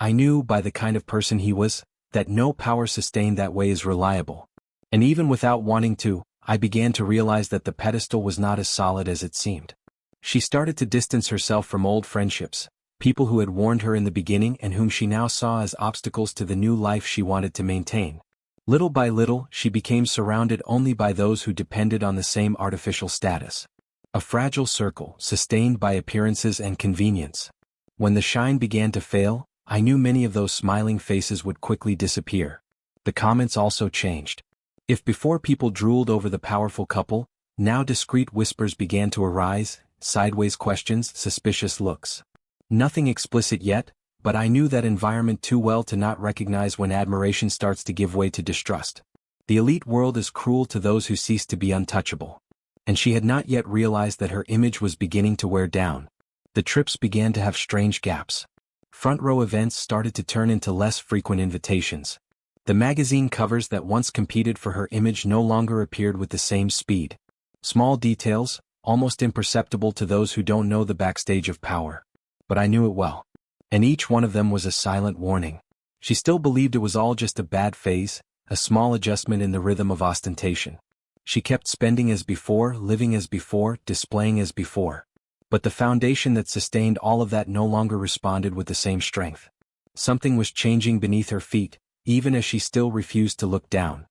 I knew, by the kind of person he was, that no power sustained that way is reliable. And even without wanting to, I began to realize that the pedestal was not as solid as it seemed. She started to distance herself from old friendships, people who had warned her in the beginning and whom she now saw as obstacles to the new life she wanted to maintain. Little by little, she became surrounded only by those who depended on the same artificial status. A fragile circle, sustained by appearances and convenience. When the shine began to fail, I knew many of those smiling faces would quickly disappear. The comments also changed. If before people drooled over the powerful couple, now discreet whispers began to arise, sideways questions, suspicious looks. Nothing explicit yet, but I knew that environment too well to not recognize when admiration starts to give way to distrust. The elite world is cruel to those who cease to be untouchable. And she had not yet realized that her image was beginning to wear down. The trips began to have strange gaps. Front row events started to turn into less frequent invitations. The magazine covers that once competed for her image no longer appeared with the same speed. Small details, almost imperceptible to those who don't know the backstage of power. But I knew it well. And each one of them was a silent warning. She still believed it was all just a bad phase, a small adjustment in the rhythm of ostentation. She kept spending as before, living as before, displaying as before. But the foundation that sustained all of that no longer responded with the same strength. Something was changing beneath her feet, even as she still refused to look down.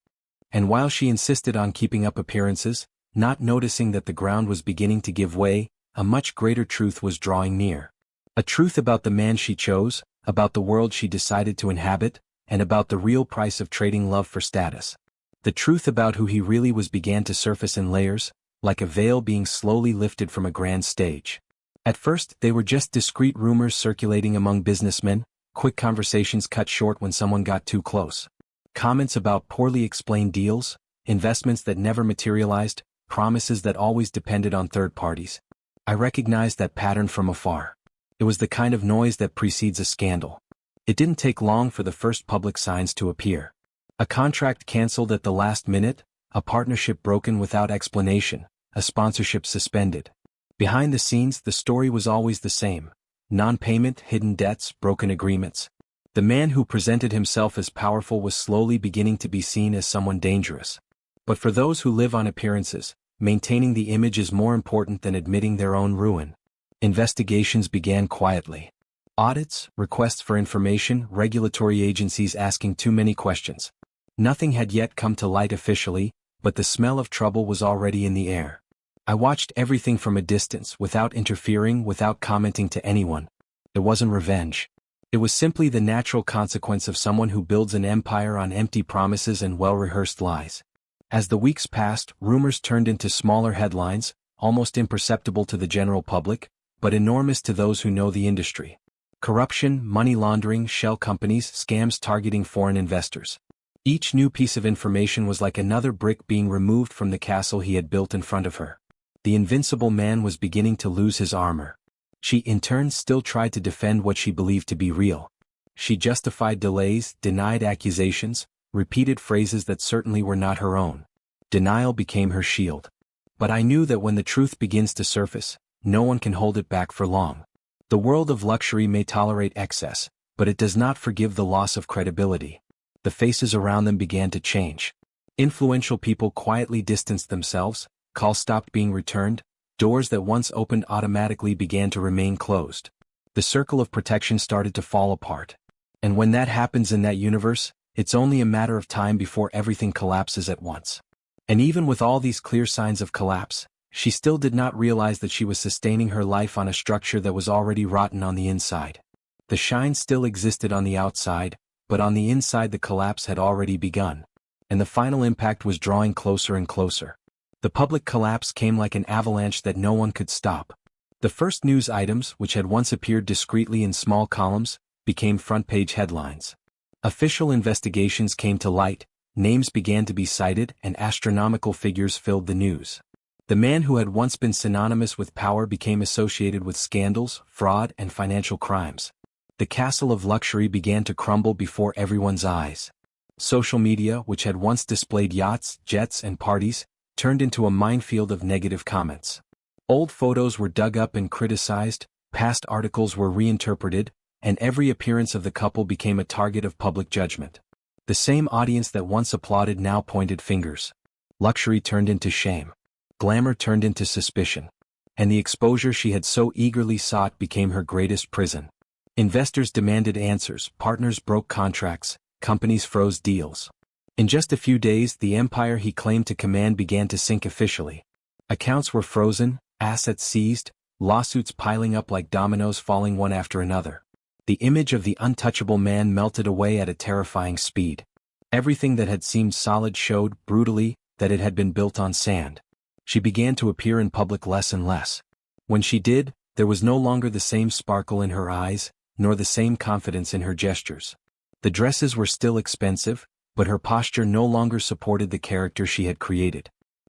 And while she insisted on keeping up appearances, not noticing that the ground was beginning to give way, a much greater truth was drawing near. A truth about the man she chose, about the world she decided to inhabit, and about the real price of trading love for status. The truth about who he really was began to surface in layers, like a veil being slowly lifted from a grand stage. At first, they were just discreet rumors circulating among businessmen, quick conversations cut short when someone got too close. Comments about poorly explained deals, investments that never materialized, promises that always depended on third parties. I recognized that pattern from afar. It was the kind of noise that precedes a scandal. It didn't take long for the first public signs to appear. A contract canceled at the last minute, a partnership broken without explanation, a sponsorship suspended. Behind the scenes, the story was always the same: non-payment, hidden debts, broken agreements. The man who presented himself as powerful was slowly beginning to be seen as someone dangerous. But for those who live on appearances, maintaining the image is more important than admitting their own ruin. Investigations began quietly. Audits, requests for information, regulatory agencies asking too many questions. Nothing had yet come to light officially, but the smell of trouble was already in the air. I watched everything from a distance, without interfering, without commenting to anyone. It wasn't revenge. It was simply the natural consequence of someone who builds an empire on empty promises and well-rehearsed lies. As the weeks passed, rumors turned into smaller headlines, almost imperceptible to the general public, but enormous to those who know the industry. Corruption, money laundering, shell companies, scams targeting foreign investors. Each new piece of information was like another brick being removed from the castle he had built in front of her. The invincible man was beginning to lose his armor. She in turn still tried to defend what she believed to be real. She justified delays, denied accusations, repeated phrases that certainly were not her own. Denial became her shield. But I knew that when the truth begins to surface, no one can hold it back for long. The world of luxury may tolerate excess, but it does not forgive the loss of credibility. The faces around them began to change. Influential people quietly distanced themselves, calls stopped being returned, doors that once opened automatically began to remain closed. The circle of protection started to fall apart. And when that happens in that universe, it's only a matter of time before everything collapses at once. And even with all these clear signs of collapse, she still did not realize that she was sustaining her life on a structure that was already rotten on the inside. The shine still existed on the outside, but on the inside the collapse had already begun. And the final impact was drawing closer and closer. The public collapse came like an avalanche that no one could stop. The first news items, which had once appeared discreetly in small columns, became front-page headlines. Official investigations came to light, names began to be cited, and astronomical figures filled the news. The man who had once been synonymous with power became associated with scandals, fraud, and financial crimes. The castle of luxury began to crumble before everyone's eyes. Social media, which had once displayed yachts, jets, and parties, turned into a minefield of negative comments. Old photos were dug up and criticized, past articles were reinterpreted, and every appearance of the couple became a target of public judgment. The same audience that once applauded now pointed fingers. Luxury turned into shame. Glamour turned into suspicion. And the exposure she had so eagerly sought became her greatest prison. Investors demanded answers, partners broke contracts, companies froze deals. In just a few days, the empire he claimed to command began to sink officially. Accounts were frozen, assets seized, lawsuits piling up like dominoes falling one after another. The image of the untouchable man melted away at a terrifying speed. Everything that had seemed solid showed, brutally, that it had been built on sand. She began to appear in public less and less. When she did, there was no longer the same sparkle in her eyes, nor the same confidence in her gestures. The dresses were still expensive, but her posture no longer supported the character she had created.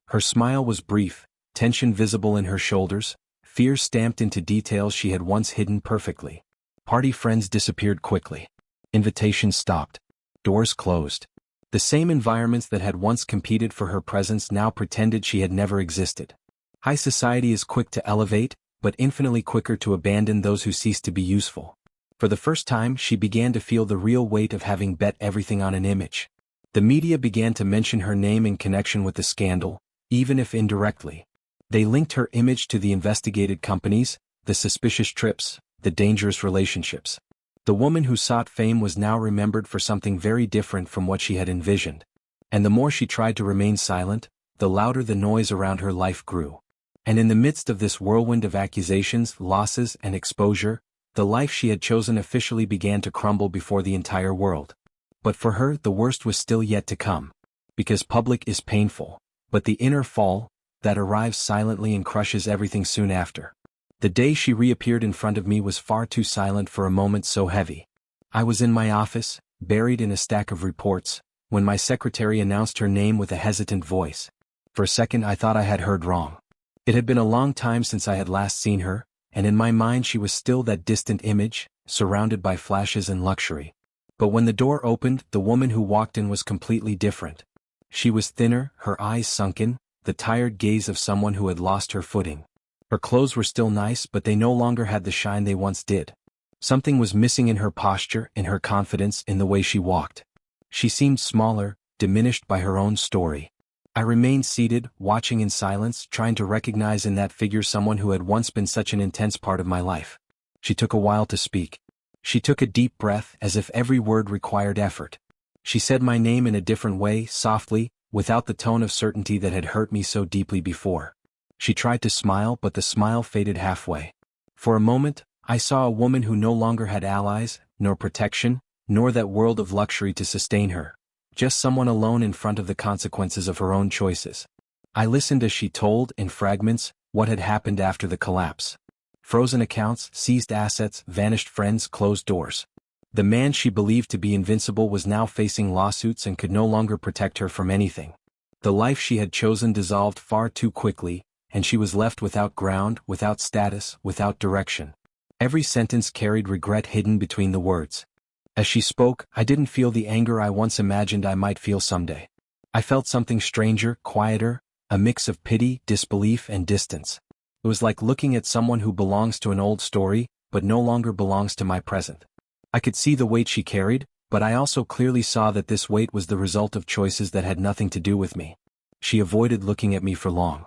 Her smile was brief, tension visible in her shoulders, fear stamped into details she had once hidden perfectly. Party friends disappeared quickly. Invitations stopped. Doors closed. The same environments that had once competed for her presence now pretended she had never existed. High society is quick to elevate, but infinitely quicker to abandon those who cease to be useful. For the first time, she began to feel the real weight of having bet everything on an image. The media began to mention her name in connection with the scandal, even if indirectly. They linked her image to the investigated companies, the suspicious trips, the dangerous relationships. The woman who sought fame was now remembered for something very different from what she had envisioned. And the more she tried to remain silent, the louder the noise around her life grew. And in the midst of this whirlwind of accusations, losses, and exposure, the life she had chosen officially began to crumble before the entire world. But for her, the worst was still yet to come. Because public is painful, but the inner fall, that arrives silently and crushes everything soon after. The day she reappeared in front of me was far too silent for a moment so heavy. I was in my office, buried in a stack of reports, when my secretary announced her name with a hesitant voice. For a second I thought I had heard wrong. It had been a long time since I had last seen her, and in my mind she was still that distant image, surrounded by flashes and luxury. But when the door opened, the woman who walked in was completely different. She was thinner, her eyes sunken, the tired gaze of someone who had lost her footing. Her clothes were still nice, but they no longer had the shine they once did. Something was missing in her posture, in her confidence, in the way she walked. She seemed smaller, diminished by her own story. I remained seated, watching in silence, trying to recognize in that figure someone who had once been such an intense part of my life. She took a while to speak. She took a deep breath, as if every word required effort. She said my name in a different way, softly, without the tone of certainty that had hurt me so deeply before. She tried to smile, but the smile faded halfway. For a moment, I saw a woman who no longer had allies, nor protection, nor that world of luxury to sustain her. Just someone alone in front of the consequences of her own choices. I listened as she told, in fragments, what had happened after the collapse. Frozen accounts, seized assets, vanished friends, closed doors. The man she believed to be invincible was now facing lawsuits and could no longer protect her from anything. The life she had chosen dissolved far too quickly, and she was left without ground, without status, without direction. Every sentence carried regret hidden between the words. As she spoke, I didn't feel the anger I once imagined I might feel someday. I felt something stranger, quieter, a mix of pity, disbelief, and distance. It was like looking at someone who belongs to an old story, but no longer belongs to my present. I could see the weight she carried, but I also clearly saw that this weight was the result of choices that had nothing to do with me. She avoided looking at me for long.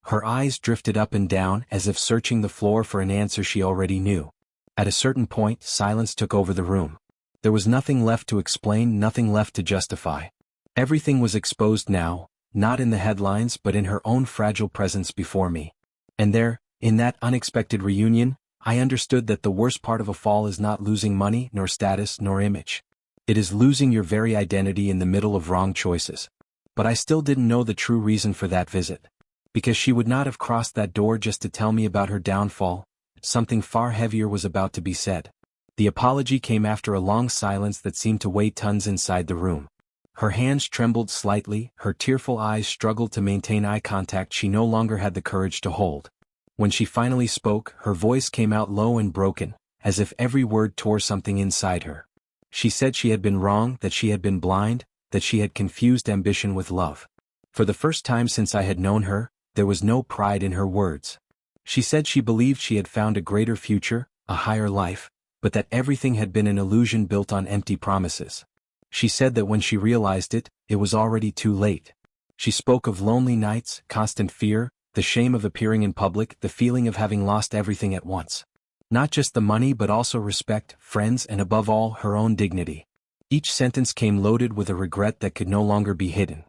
Her eyes drifted up and down as if searching the floor for an answer she already knew. At a certain point, silence took over the room. There was nothing left to explain, nothing left to justify. Everything was exposed now, not in the headlines but in her own fragile presence before me. And there, in that unexpected reunion, I understood that the worst part of a fall is not losing money, nor status, nor image. It is losing your very identity in the middle of wrong choices. But I still didn't know the true reason for that visit. Because she would not have crossed that door just to tell me about her downfall. Something far heavier was about to be said. The apology came after a long silence that seemed to weigh tons inside the room. Her hands trembled slightly, her tearful eyes struggled to maintain eye contact she no longer had the courage to hold. When she finally spoke, her voice came out low and broken, as if every word tore something inside her. She said she had been wrong, that she had been blind, that she had confused ambition with love. For the first time since I had known her, there was no pride in her words. She said she believed she had found a greater future, a higher life, but that everything had been an illusion built on empty promises. She said that when she realized it, it was already too late. She spoke of lonely nights, constant fear, the shame of appearing in public, the feeling of having lost everything at once. Not just the money but also respect, friends, and above all, her own dignity. Each sentence came loaded with a regret that could no longer be hidden.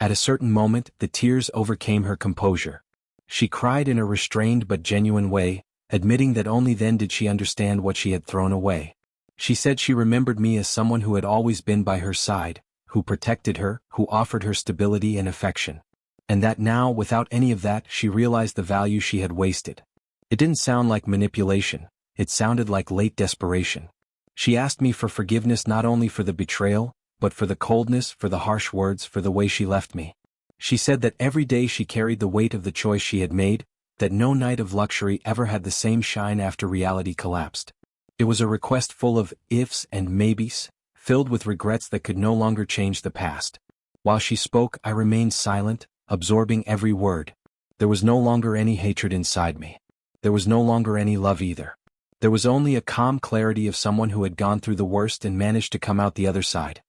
At a certain moment, the tears overcame her composure. She cried in a restrained but genuine way, admitting that only then did she understand what she had thrown away. She said she remembered me as someone who had always been by her side, who protected her, who offered her stability and affection. And that now, without any of that, she realized the value she had wasted. It didn't sound like manipulation, it sounded like late desperation. She asked me for forgiveness not only for the betrayal, but for the coldness, for the harsh words, for the way she left me. She said that every day she carried the weight of the choice she had made, that no night of luxury ever had the same shine after reality collapsed. It was a request full of ifs and maybes, filled with regrets that could no longer change the past. While she spoke, I remained silent, absorbing every word. There was no longer any hatred inside me. There was no longer any love either. There was only a calm clarity of someone who had gone through the worst and managed to come out the other side.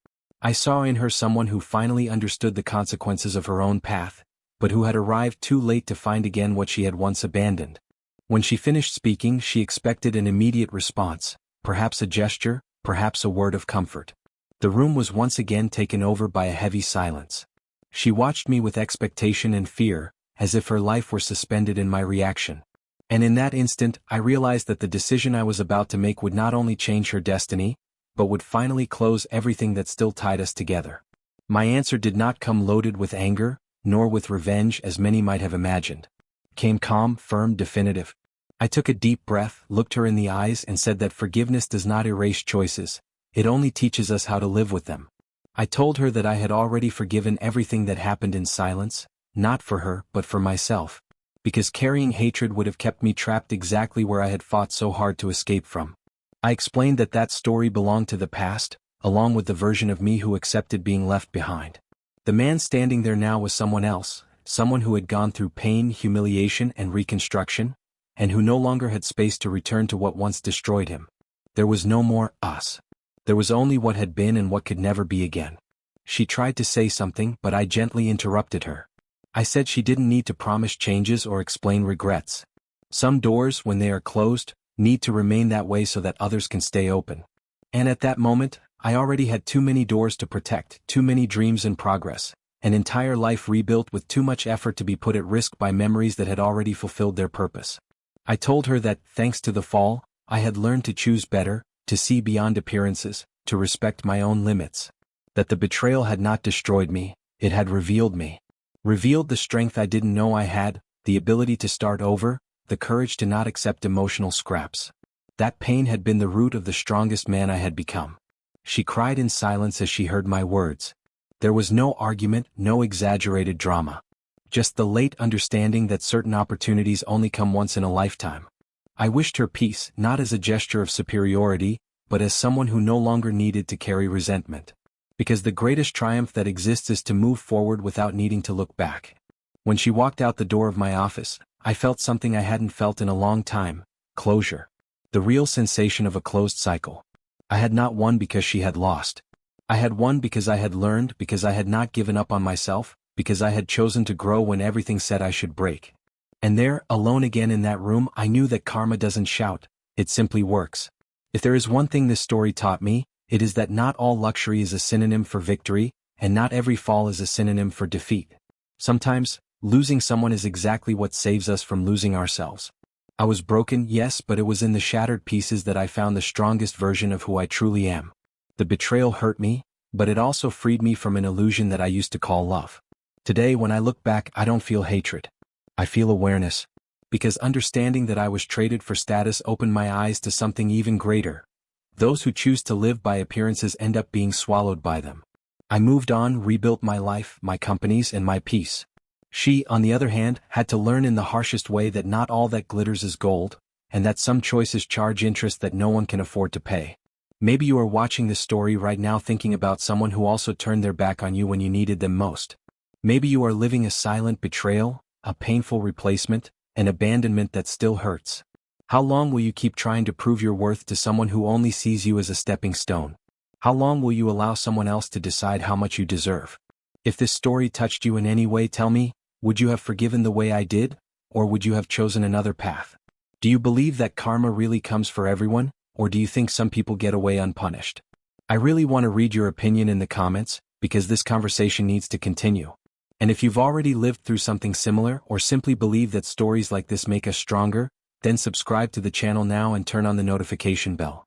I saw in her someone who finally understood the consequences of her own path, but who had arrived too late to find again what she had once abandoned. When she finished speaking, she expected an immediate response, perhaps a gesture, perhaps a word of comfort. The room was once again taken over by a heavy silence. She watched me with expectation and fear, as if her life were suspended in my reaction. And in that instant, I realized that the decision I was about to make would not only change her destiny, but would finally close everything that still tied us together. My answer did not come loaded with anger, nor with revenge as many might have imagined. It came calm, firm, definitive. I took a deep breath, looked her in the eyes, and said that forgiveness does not erase choices, it only teaches us how to live with them. I told her that I had already forgiven everything that happened in silence, not for her, but for myself. Because carrying hatred would have kept me trapped exactly where I had fought so hard to escape from. I explained that that story belonged to the past, along with the version of me who accepted being left behind. The man standing there now was someone else, someone who had gone through pain, humiliation, and reconstruction, and who no longer had space to return to what once destroyed him. There was no more us. There was only what had been and what could never be again. She tried to say something, but I gently interrupted her. I said she didn't need to promise changes or explain regrets. Some doors, when they are closed, need to remain that way so that others can stay open. And at that moment, I already had too many doors to protect, too many dreams in progress, an entire life rebuilt with too much effort to be put at risk by memories that had already fulfilled their purpose. I told her that, thanks to the fall, I had learned to choose better, to see beyond appearances, to respect my own limits. That the betrayal had not destroyed me, it had revealed me. Revealed the strength I didn't know I had, the ability to start over, the courage to not accept emotional scraps. That pain had been the root of the strongest man I had become. She cried in silence as she heard my words. There was no argument, no exaggerated drama. Just the late understanding that certain opportunities only come once in a lifetime. I wished her peace, not as a gesture of superiority, but as someone who no longer needed to carry resentment. Because the greatest triumph that exists is to move forward without needing to look back. When she walked out the door of my office, I felt something I hadn't felt in a long time: closure. The real sensation of a closed cycle. I had not won because she had lost. I had won because I had learned, because I had not given up on myself, because I had chosen to grow when everything said I should break. And there, alone again in that room, I knew that karma doesn't shout, it simply works. If there is one thing this story taught me, it is that not all luxury is a synonym for victory, and not every fall is a synonym for defeat. Sometimes, losing someone is exactly what saves us from losing ourselves. I was broken, yes, but it was in the shattered pieces that I found the strongest version of who I truly am. The betrayal hurt me, but it also freed me from an illusion that I used to call love. Today, when I look back, I don't feel hatred. I feel awareness. Because understanding that I was traded for status opened my eyes to something even greater. Those who choose to live by appearances end up being swallowed by them. I moved on, rebuilt my life, my companies, and my peace. She, on the other hand, had to learn in the harshest way that not all that glitters is gold, and that some choices charge interest that no one can afford to pay. Maybe you are watching this story right now thinking about someone who also turned their back on you when you needed them most. Maybe you are living a silent betrayal, a painful replacement, an abandonment that still hurts. How long will you keep trying to prove your worth to someone who only sees you as a stepping stone? How long will you allow someone else to decide how much you deserve? If this story touched you in any way, tell me, would you have forgiven the way I did, or would you have chosen another path? Do you believe that karma really comes for everyone, or do you think some people get away unpunished? I really want to read your opinion in the comments, because this conversation needs to continue. And if you've already lived through something similar or simply believe that stories like this make us stronger, then subscribe to the channel now and turn on the notification bell.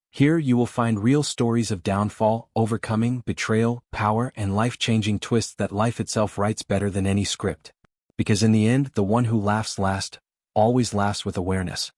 Here you will find real stories of downfall, overcoming, betrayal, power, and life-changing twists that life itself writes better than any script. Because in the end, the one who laughs last always laughs with awareness.